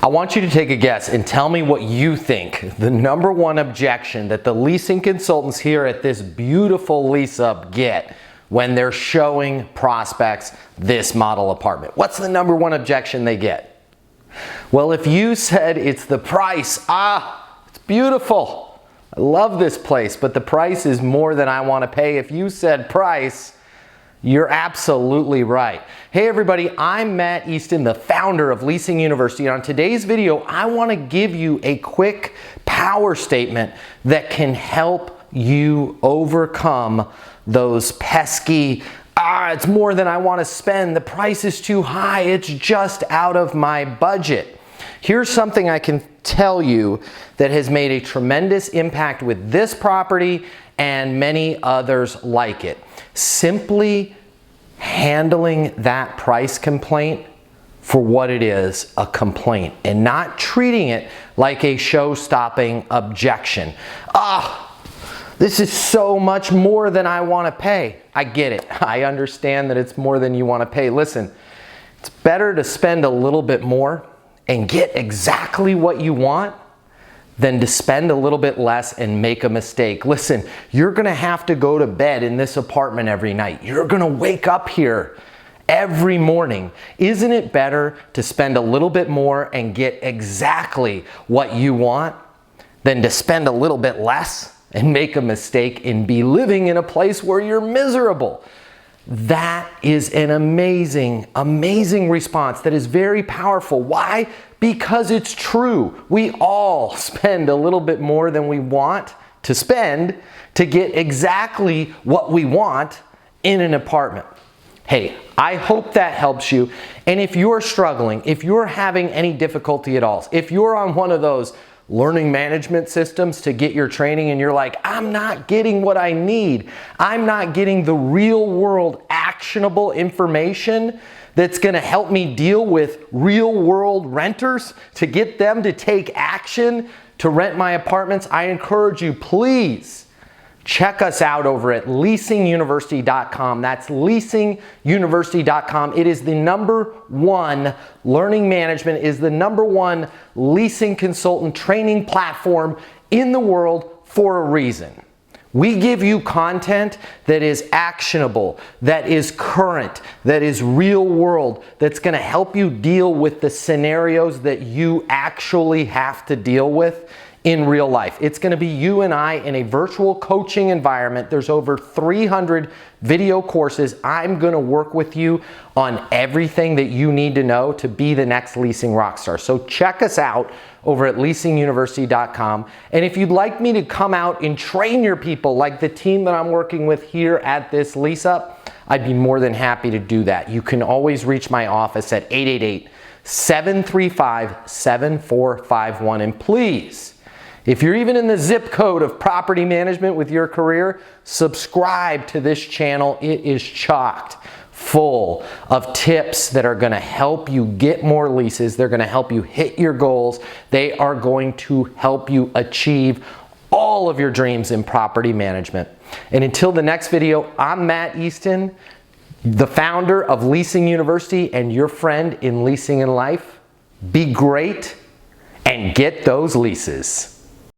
I want you to take a guess and tell me what you think the number one objection that the leasing consultants here at this beautiful lease up get when they're showing prospects this model apartment. What's the number one objection they get? Well, if you said it's the price, it's beautiful. I love this place, but the price is more than I want to pay. If you said price, you're absolutely right. Hey everybody, I'm Matt Easton, the founder of Leasing University. And on today's video, I want to give you a quick power statement that can help you overcome those pesky, it's more than I want to spend, the price is too high, it's just out of my budget. Here's something I can tell you that has made a tremendous impact with this property and many others like it. Simply handling that price complaint for what it is, a complaint, and not treating it like a show-stopping objection. This is so much more than I want to pay. I get it. I understand that it's more than you want to pay. Listen, it's better to spend a little bit more and get exactly what you want than to spend a little bit less and make a mistake. Listen, you're gonna have to go to bed in this apartment every night. You're gonna wake up here every morning. Isn't it better to spend a little bit more and get exactly what you want than to spend a little bit less and make a mistake and be living in a place where you're miserable? That is an amazing, amazing response that is very powerful. Why? Because it's true. We all spend a little bit more than we want to spend to get exactly what we want in an apartment. Hey, I hope that helps you. And if you're struggling, if you're having any difficulty at all, if you're on one of those learning management systems to get your training and you're like, I'm not getting what I need. I'm not getting the real world actionable information that's gonna help me deal with real world renters to get them to take action to rent my apartments. I encourage you, please check us out over at leasinguniversity.com. That's leasinguniversity.com. It is the #1 learning management, is the #1 leasing consultant training platform in the world for a reason. We give you content that is actionable, that is current, that is real world, that's going to help you deal with the scenarios that you actually have to deal with in real life. It's going to be you and I in a virtual coaching environment. There's over 300 video courses. I'm going to work with you on everything that you need to know to be the next leasing rock star. So check us out over at leasinguniversity.com. And if you'd like me to come out and train your people like the team that I'm working with here at this lease up, I'd be more than happy to do that. You can always reach my office at 888-735-7451. And please, if you're even in the zip code of property management with your career, subscribe to this channel. It is chocked full of tips that are going to help you get more leases. They're going to help you hit your goals. They are going to help you achieve all of your dreams in property management. And until the next video, I'm Matt Easton, the founder of Leasing University and your friend in leasing in life. Be great and get those leases.